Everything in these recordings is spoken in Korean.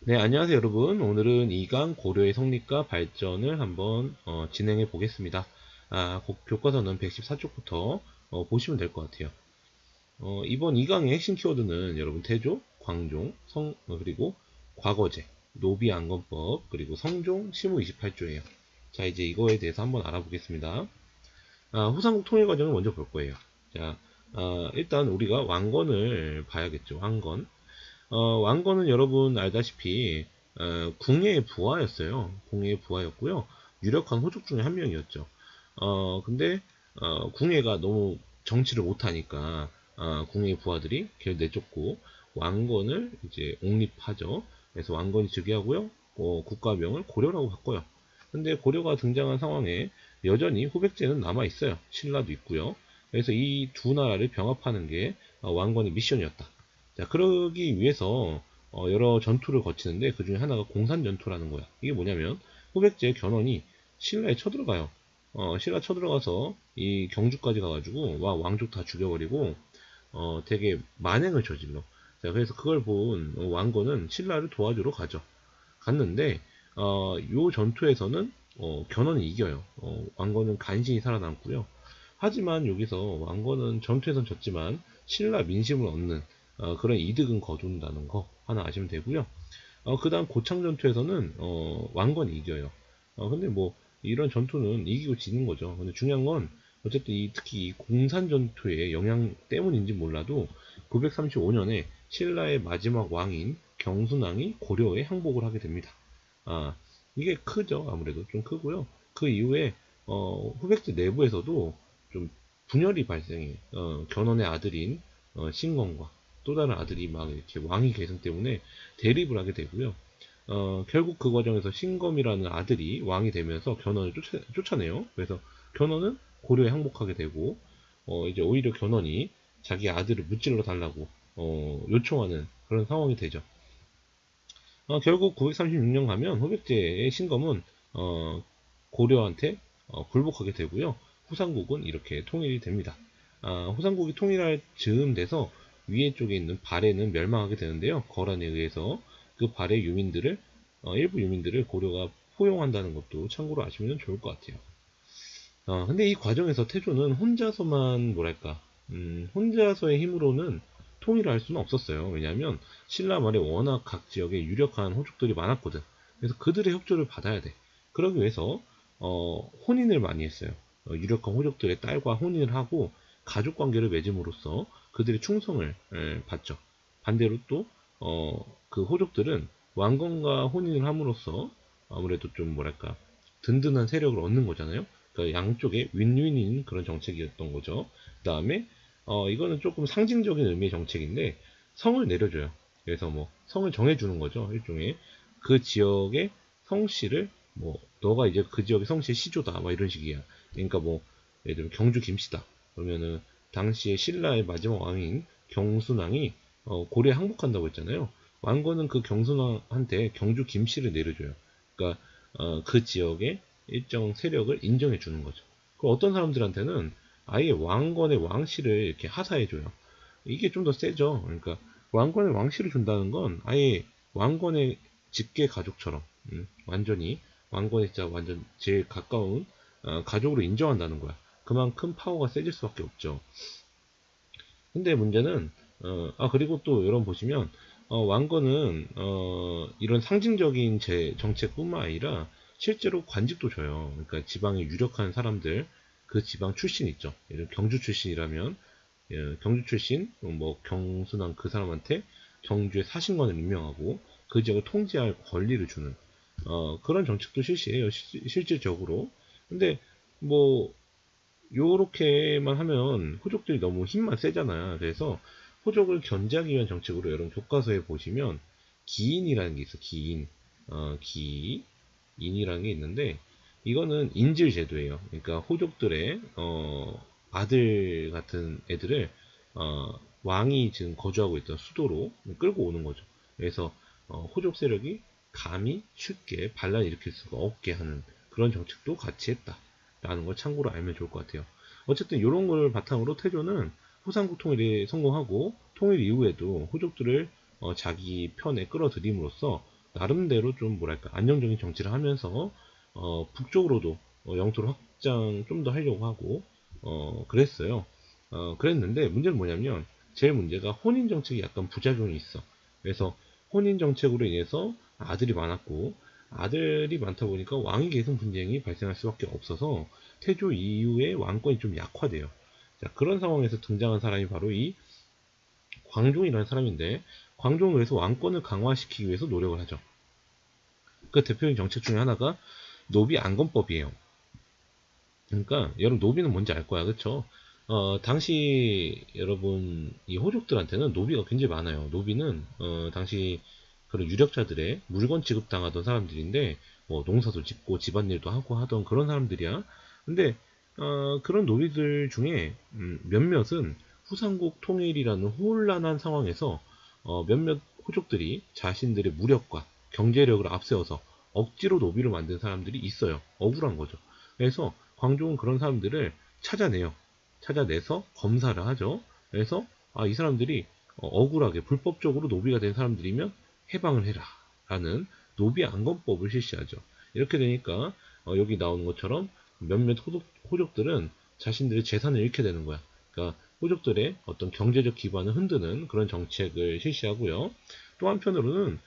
네, 안녕하세요, 여러분. 오늘은 2강 고려의 성립과 발전을 한번 진행해 보겠습니다. 교과서는 114쪽부터 보시면 될 것 같아요. 이번 2강의 핵심 키워드는 여러분 태조, 광종, 그리고 과거제, 노비안건법, 그리고 성종, 시무 28조예요. 자, 이제 이거에 대해서 한번 알아보겠습니다. 후삼국 통일 과정을 먼저 볼 거예요. 자, 일단 우리가 왕건을 봐야겠죠. 왕건. 왕건은 여러분 알다시피 궁예의 부하였어요. 궁예의 부하였고요. 유력한 호족 중에 한 명이었죠. 근데 궁예가 너무 정치를 못하니까 궁예의 부하들이 걔를 내쫓고 왕건을 이제 옹립하죠. 그래서 왕건이 즉위하고요. 국가명을 고려라고 바꿔요. 근데 고려가 등장한 상황에 여전히 후백제는 남아 있어요. 신라도 있고요. 그래서 이 두 나라를 병합하는 게 왕건의 미션이었다. 자, 그러기 위해서 여러 전투를 거치는데 그 중에 하나가 공산 전투라는 거야. 이게 뭐냐면 후백제의 견훤이 신라에 쳐들어가요. 신라 쳐들어가서 이 경주까지 가가지고 왕족 다 죽여버리고 되게 만행을 저질러. 자, 그래서 그걸 본 왕건은 신라를 도와주러 가죠. 갔는데 요 전투에서는 견훤이 이겨요. 왕건은 간신히 살아남고요. 하지만 여기서 왕건은 전투에선 졌지만 신라 민심을 얻는 그런 이득은 거둔다는 거 하나 아시면 되고요. 그 다음 고창 전투에서는 왕건이 이겨요. 근데 뭐 이런 전투는 이기고 지는 거죠. 근데 중요한 건 어쨌든 특히 이 공산 전투의 영향 때문인지 몰라도 935년에 신라의 마지막 왕인 경순왕이 고려에 항복을 하게 됩니다. 아, 이게 크죠. 아무래도 좀 크고요. 그 이후에 후백제 내부에서도 좀 분열이 발생해. 견훤의 아들인 신건과 또 다른 아들이 막 이렇게 왕위 계승 때문에 대립을 하게 되고요. 결국 그 과정에서 신검이라는 아들이 왕이 되면서 견훤을 쫓아내요. 그래서 견훤은 고려에 항복하게 되고, 이제 오히려 견훤이 자기 아들을 무찔러 달라고 요청하는 그런 상황이 되죠. 결국 936년 가면 후백제의 신검은 고려한테 굴복하게 되고요. 후삼국은 이렇게 통일이 됩니다. 후삼국이 통일할 즈음 돼서 위에 쪽에 있는 발해는 멸망하게 되는데요. 거란에 의해서 그 발해 유민들을 일부 유민들을 고려가 포용한다는 것도 참고로 아시면 좋을 것 같아요. 근데 이 과정에서 태조는 혼자서만 뭐랄까 혼자서의 힘으로는 통일을 할 수는 없었어요. 왜냐하면 신라 말에 워낙 각 지역에 유력한 호족들이 많았거든. 그래서 그들의 협조를 받아야 돼. 그러기 위해서 혼인을 많이 했어요. 유력한 호족들의 딸과 혼인을 하고 가족 관계를 맺음으로써 그들의 충성을 받죠. 반대로 또 그 호족들은 왕건과 혼인을 함으로써 아무래도 좀 뭐랄까 든든한 세력을 얻는 거잖아요. 그러니까 양쪽에 윈윈인 그런 정책이었던 거죠. 그 다음에 이거는 조금 상징적인 의미의 정책인데 성을 내려줘요. 그래서 뭐 성을 정해주는 거죠. 일종의 그 지역의 성씨를 뭐 너가 이제 그 지역의 성씨의 시조다 막 이런 식이야. 그러니까 뭐 예를 들면 경주 김씨다. 그러면은 당시에 신라의 마지막 왕인 경순왕이 고려에 항복한다고 했잖아요. 왕건은 그 경순왕한테 경주 김씨를 내려줘요. 그러니까 그 지역의 일정 세력을 인정해 주는 거죠. 그 어떤 사람들한테는 아예 왕건의 왕씨를 이렇게 하사해줘요. 이게 좀 더 세죠. 그러니까 왕건의 왕씨를 준다는 건 아예 왕건의 직계 가족처럼 완전히 왕건의 진짜 완전 제일 가까운 가족으로 인정한다는 거야. 그만큼 파워가 세질 수밖에 없죠. 근데 문제는 그리고 또 여러분 보시면 왕건은 이런 상징적인 정책뿐만 아니라 실제로 관직도 줘요. 그러니까 지방의 유력한 사람들 그 지방 출신 있죠. 예를 들어 경주 출신이라면 경주 출신 뭐 경순왕 그 사람한테 경주의 사신관을 임명하고 그 지역을 통제할 권리를 주는 그런 정책도 실시해요. 실질적으로. 근데 뭐 요렇게만 하면 호족들이 너무 힘만 세잖아. 그래서 호족을 견제하기 위한 정책으로 여러분 교과서에 보시면 기인이라는 게 있어. 기인. 기인이라는 게 있는데 이거는 인질 제도예요. 그러니까 호족들의 아들 같은 애들을 왕이 지금 거주하고 있던 수도로 끌고 오는 거죠. 그래서 호족 세력이 감히 쉽게 반란 일으킬 수가 없게 하는 그런 정책도 같이 했다. 라는 걸 참고로 알면 좋을 것 같아요. 어쨌든 이런 걸 바탕으로 태조는 후삼국 통일에 성공하고 통일 이후에도 호족들을 자기 편에 끌어들임으로써 나름대로 좀 뭐랄까 안정적인 정치를 하면서 북쪽으로도 영토를 확장 좀 더 하려고 하고 그랬어요. 그랬는데 문제는 뭐냐면 제일 문제가 혼인 정책이 약간 부작용이 있어. 그래서 혼인 정책으로 인해서 아들이 많았고 아들이 많다 보니까 왕위 계승 분쟁이 발생할 수밖에 없어서 태조 이후에 왕권이 좀 약화돼요. 자, 그런 상황에서 등장한 사람이 바로 이 광종이라는 사람인데 광종은 그래서 왕권을 강화시키기 위해서 노력을 하죠. 그 대표적인 정책 중에 하나가 노비 안건법이에요. 그러니까 여러분 노비는 뭔지 알 거야, 그쵸? 당시 여러분 이 호족들한테는 노비가 굉장히 많아요. 노비는 당시 그런 유력자들의 물건 취급당하던 사람들인데 뭐 농사도 짓고 집안일도 하고 하던 그런 사람들이야. 근데 그런 노비들 중에 몇몇은 후삼국 통일이라는 혼란한 상황에서 몇몇 호족들이 자신들의 무력과 경제력을 앞세워서 억지로 노비를 만든 사람들이 있어요. 억울한 거죠. 그래서 광종은 그런 사람들을 찾아내요. 찾아내서 검사를 하죠. 그래서 이 사람들이 억울하게 불법적으로 노비가 된 사람들이면 해방을 해라 라는 노비 안건법을 실시하죠. 이렇게 되니까 여기 나오는 것처럼 몇몇 호족들은 자신들의 재산을 잃게 되는 거야. 그러니까 호족들의 어떤 경제적 기반을 흔드는 그런 정책을 실시하고요. 또 한편으로는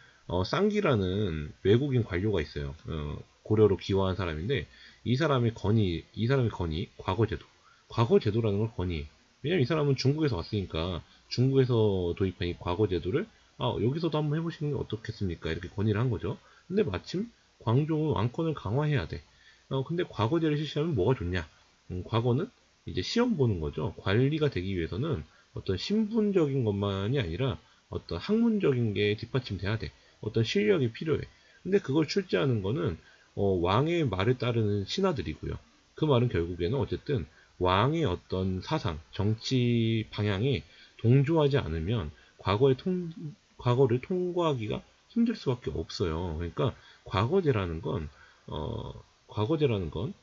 쌍기라는 외국인 관료가 있어요. 고려로 기화한 사람인데 이 사람의 건의 과거제도. 과거제도라는 걸 건의. 왜냐면 이 사람은 중국에서 왔으니까 중국에서 도입한 이 과거제도를 여기서도 한번 해보시는 게 어떻겠습니까? 이렇게 건의를 한 거죠. 근데 마침 광종은 왕권을 강화해야 돼. 근데 과거제를 실시하면 뭐가 좋냐? 과거는 이제 시험 보는 거죠. 관리가 되기 위해서는 어떤 신분적인 것만이 아니라 어떤 학문적인 게 뒷받침돼야 돼. 어떤 실력이 필요해. 근데 그걸 출제하는 거는 왕의 말에 따르는 신하들이고요. 그 말은 결국에는 어쨌든 왕의 어떤 사상, 정치 방향에 동조하지 않으면 과거를 통과하기가 힘들 수밖에 없어요. 그러니까 과거제라는 건, 어, 과거제라는 건,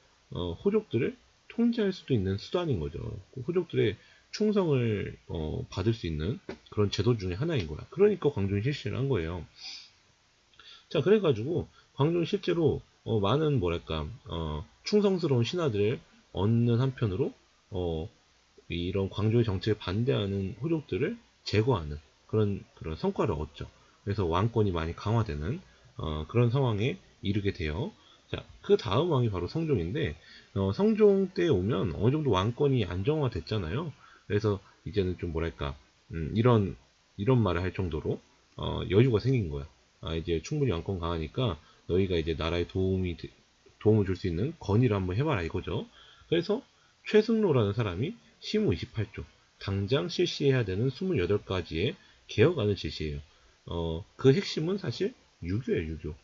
호족들을 통제할 수도 있는 수단인 거죠. 호족들의 충성을 받을 수 있는 그런 제도 중에 하나인 거야. 그러니까 광종이 실시를 한 거예요. 자, 그래가지고 광종이 실제로 많은 뭐랄까 충성스러운 신하들을 얻는 한편으로 어, 이런 광종의 정책에 반대하는 호족들을 제거하는 그런 성과를 얻죠. 그래서 왕권이 많이 강화되는 그런 상황에 이르게 돼요. 자, 그 다음 왕이 바로 성종인데 성종 때 오면 어느 정도 왕권이 안정화됐잖아요. 그래서 이제는 좀 뭐랄까 이런 말을 할 정도로 여유가 생긴 거야. 이제 충분히 왕권 강하니까 너희가 이제 나라에 도움을 줄 수 있는 건의를 한번 해봐라 이거죠. 그래서 최승로라는 사람이 시무 28조 당장 실시해야 되는 28가지의 개혁안을 제시해요. 그 핵심은 사실 유교예요, 유교.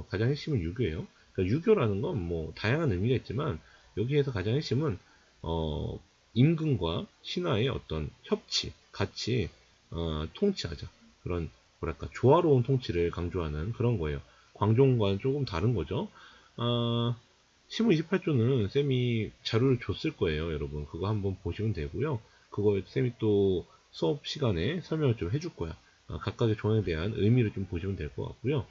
가장 핵심은 유교예요. 그러니까 유교라는 건 뭐 다양한 의미가 있지만 여기에서 가장 핵심은 어, 임금과 신하의 어떤 협치, 같이 통치하자. 그런 뭐랄까 조화로운 통치를 강조하는 그런 거예요. 광종과는 조금 다른 거죠. 어, 시무 28조는 쌤이 자료를 줬을 거예요, 여러분. 그거 한번 보시면 되고요. 그거 쌤이 또 수업 시간에 설명을 좀 해줄 거야. 각각의 조항에 대한 의미를 좀 보시면 될 것 같고요.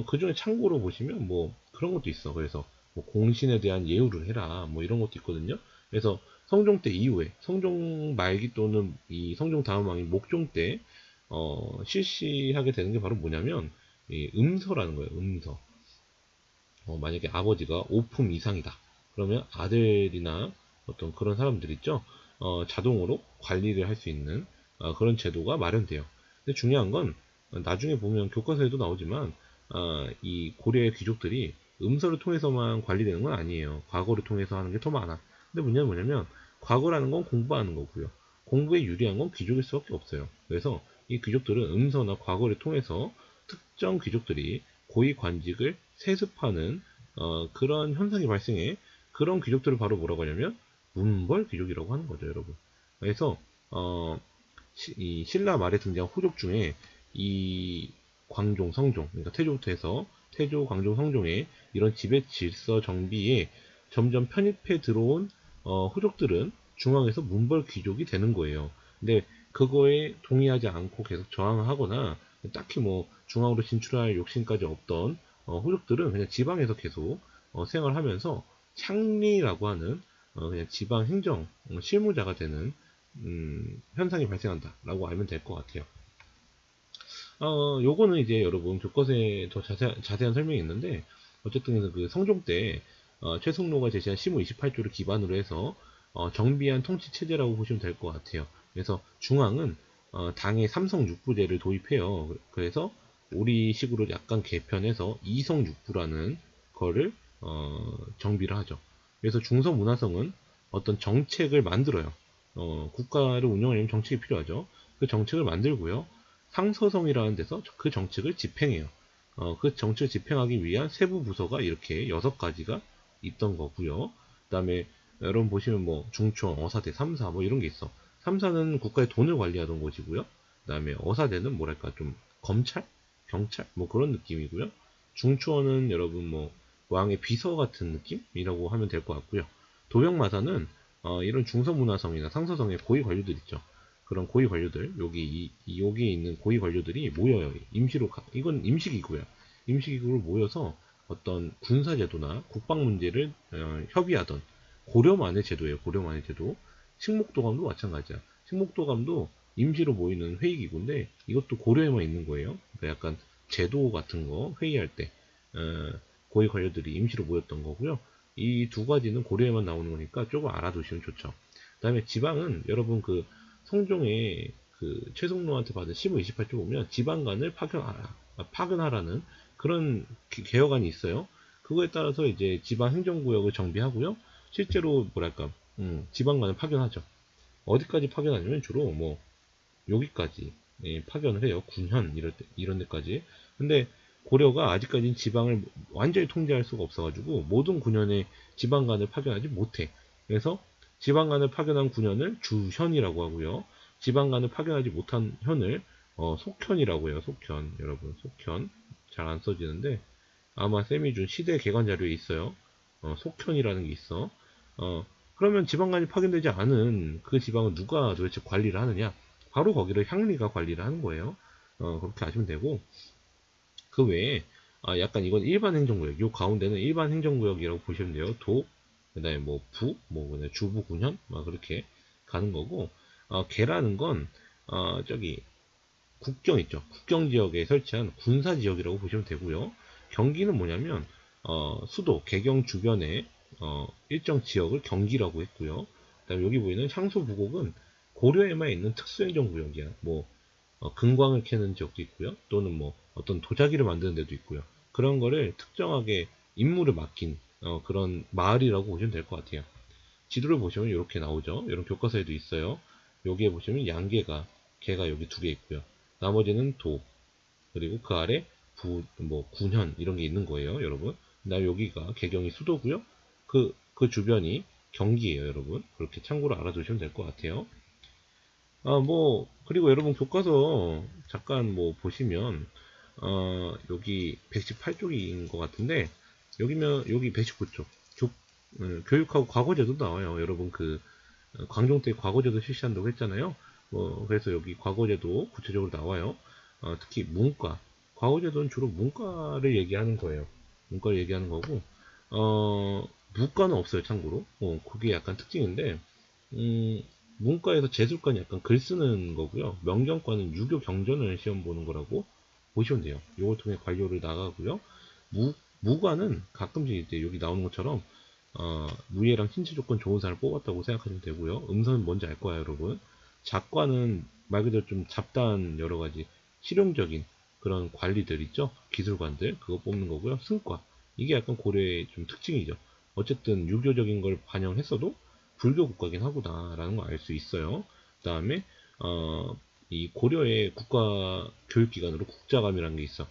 그 중에 참고로 보시면 뭐 그런 것도 있어. 그래서 뭐 공신에 대한 예우를 해라. 뭐 이런 것도 있거든요. 그래서 성종 때 이후에 성종 말기 또는 이 성종 다음 왕인 목종 때 실시하게 되는 게 바로 뭐냐면 이 음서라는 거예요. 음서. 만약에 아버지가 5품 이상이다. 그러면 아들이나 어떤 그런 사람들 있죠. 자동으로 관리를 할 수 있는 그런 제도가 마련돼요. 근데 중요한 건 나중에 보면 교과서에도 나오지만 이 고려의 귀족들이 음서를 통해서만 관리되는 건 아니에요. 과거를 통해서 하는 게 더 많아. 근데 문제는 뭐냐면 과거라는 건 공부하는 거고요. 공부에 유리한 건 귀족일 수밖에 없어요. 그래서 이 귀족들은 음서나 과거를 통해서 특정 귀족들이 고위 관직을 세습하는 그런 현상이 발생해. 그런 귀족들을 바로 뭐라고 하냐면 문벌 귀족이라고 하는 거죠, 여러분. 그래서 이 신라 말에 등장한 호족 중에 이 광종, 성종, 그러니까 태조부터 해서 태조, 광종, 성종의 이런 지배 질서 정비에 점점 편입해 들어온 호족들은 중앙에서 문벌 귀족이 되는 거예요. 근데 그거에 동의하지 않고 계속 저항을 하거나 딱히 뭐 중앙으로 진출할 욕심까지 없던 호족들은 그냥 지방에서 계속 생활하면서 창리라고 하는 그냥 지방 행정 실무자가 되는 현상이 발생한다라고 알면 될 것 같아요. 요거는 이제 여러분 교과서에 더 자세한 설명이 있는데 어쨌든 그 성종 때 최승로가 제시한 시무 28조를 기반으로 해서 정비한 통치 체제라고 보시면 될 것 같아요. 그래서 중앙은 당의 삼성육부제를 도입해요. 그래서 우리식으로 약간 개편해서 이성육부라는 거를 정비를 하죠. 그래서 중서문화성은 어떤 정책을 만들어요. 국가를 운영하려면 정책이 필요하죠. 그 정책을 만들고요. 상서성이라는 데서 그 정책을 집행해요. 그 정책을 집행하기 위한 세부 부서가 이렇게 6가지가 있던 거고요. 그 다음에 여러분 보시면 뭐 중청, 어사대, 삼사 뭐 이런 게 있어. 삼사는 국가의 돈을 관리하던 곳이고요. 그 다음에 어사대는 뭐랄까 좀 검찰? 경찰? 뭐 그런 느낌이고요. 중초는 여러분 뭐 왕의 비서 같은 느낌이라고 하면 될 것 같고요. 도병마사는 이런 중서문화성이나 상서성의 고위 관료들 있죠. 그런 고위 관료들, 여기 있는 고위 관료들이 모여요. 임시로, 이건 임시기구야. 임시기구로 모여서 어떤 군사제도나 국방 문제를 협의하던 고려만의 제도예요. 고려만의 제도. 식목도감도 마찬가지야. 식목도감도 임시로 모이는 회의기구인데 이것도 고려에만 있는 거예요. 그러니까 약간 제도 같은 거 회의할 때 고위 관료들이 임시로 모였던 거고요. 이 두 가지는 고려에만 나오는 거니까 조금 알아두시면 좋죠. 그 다음에 지방은 여러분 그 성종의 그 최성로한테 받은 시무 28조 보면 지방간을 파견하라는 그런 개혁안이 있어요. 그거에 따라서 이제 지방 행정구역을 정비하고요. 실제로 뭐랄까 지방간을 파견하죠. 어디까지 파견하냐면 주로 뭐 여기까지 파견을 해요. 군현 이런 데까지. 근데 고려가 아직까지는 지방을 완전히 통제할 수가 없어가지고 모든 군현에 지방간을 파견하지 못해. 그래서 지방간을 파견한 군현을 주현이라고 하고요. 지방간을 파견하지 못한 현을 속현이라고 해요. 속현 여러분 속현 잘 안 써지는데 아마 쌤이 준 시대 개관 자료에 있어요. 속현이라는 게 있어. 그러면 지방간이 파견되지 않은 그 지방은 누가 도대체 관리를 하느냐? 바로 거기를 향리가 관리를 하는 거예요. 그렇게 아시면 되고 그 외에 약간 이건 일반 행정구역, 요 가운데는 일반 행정구역이라고 보시면 돼요. 도, 그다음에 뭐 부, 뭐 그다음에 주부, 군현, 막 그렇게 가는 거고 개라는 건 저기 국경 있죠. 국경 지역에 설치한 군사 지역이라고 보시면 되고요. 경기는 뭐냐면 수도, 개경 주변에 일정 지역을 경기라고 했고요. 그다음에 여기 보이는 향소부곡은 고려에만 있는 특수행정구역이야. 뭐 금광을 캐는 지역도 있고요. 또는 뭐 어떤 도자기를 만드는 데도 있고요. 그런 거를 특정하게 임무를 맡긴 그런 마을이라고 보시면 될 것 같아요. 지도를 보시면 이렇게 나오죠. 이런 교과서에도 있어요. 여기에 보시면 양계가 개가 여기 2개 있고요. 나머지는 도, 그리고 그 아래 뭐 군현 이런 게 있는 거예요, 여러분. 그다음에 여기가 개경이 수도고요. 그 주변이 경기예요, 여러분. 그렇게 참고로 알아두시면 될 것 같아요. 그리고 여러분 교과서 잠깐 뭐 보시면, 여기 118쪽인 것 같은데, 여기 119쪽. 교육하고 과거제도 나와요. 여러분 광종 때 과거제도 실시한다고 했잖아요. 그래서 여기 과거제도 구체적으로 나와요. 특히 문과. 과거제도는 주로 문과를 얘기하는 거예요. 문과를 얘기하는 거고, 무과는 없어요, 참고로. 그게 약간 특징인데, 음, 문과에서 재술과는 약간 글 쓰는 거고요. 명경과는 유교 경전을 시험 보는 거라고 보시면 돼요. 이걸 통해 관료를 나가고요. 무과는 가끔씩 이제 여기 나오는 것처럼 무예랑 신체 조건 좋은 사람을 뽑았다고 생각하시면 되고요. 음선은 뭔지 알 거야, 여러분. 작과는 말 그대로 좀 잡다한 여러 가지 실용적인 그런 관리들 있죠. 기술관들 그거 뽑는 거고요. 승과 이게 약간 고려의 좀 특징이죠. 어쨌든 유교적인 걸 반영했어도 불교 국가긴 하구나라는 걸 알 수 있어요. 그 다음에 이 고려의 국가 교육기관으로 국자감이라는 게 있어.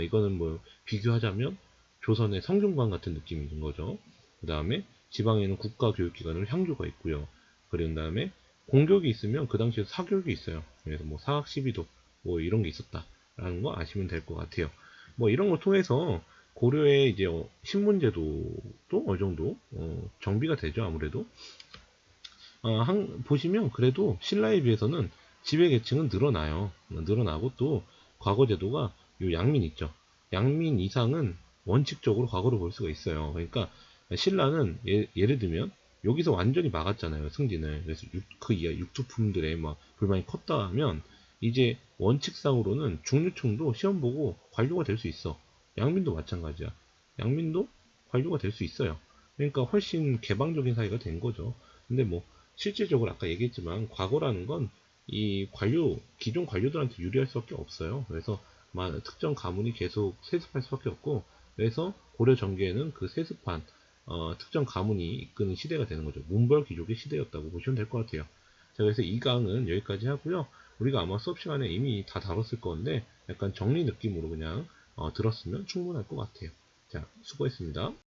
이거는 뭐 비교하자면 조선의 성균관 같은 느낌이 있는 거죠. 그 다음에 지방에는 국가교육기관으로 향교가 있고요. 그런 다음에 공교육이 있으면 그 당시에 사교육이 있어요. 그래서 뭐 사학 시비도 뭐 이런 게 있었다라는 거 아시면 될 것 같아요. 뭐 이런 걸 통해서 고려의 이제 신문제도도 어느 정도 정비가 되죠. 아무래도 보시면 그래도 신라에 비해서는 지배계층은 늘어나요. 늘어나고 또 과거 제도가 요 양민 있죠. 양민 이상은 원칙적으로 과거로 볼 수가 있어요. 그러니까 신라는 예를 들면 여기서 완전히 막았잖아요, 승진을. 그래서 그 이하 육투품들의 막 불만이 컸다 하면 이제 원칙상으로는 중류층도 시험 보고 관료가 될 수 있어. 양민도 마찬가지야. 양민도 관료가 될 수 있어요. 그러니까 훨씬 개방적인 사회가 된 거죠. 근데 뭐 실질적으로 아까 얘기했지만 과거라는 건 이 관료, 기존 관료들한테 유리할 수밖에 없어요. 그래서 특정 가문이 계속 세습할 수밖에 없고, 그래서 고려 전개에는 그 세습한 특정 가문이 이끄는 시대가 되는 거죠. 문벌 귀족의 시대였다고 보시면 될 것 같아요. 자, 그래서 이 강은 여기까지 하고요. 우리가 아마 수업 시간에 이미 다 다뤘을 건데 약간 정리 느낌으로 그냥 들었으면 충분할 것 같아요. 자, 수고했습니다.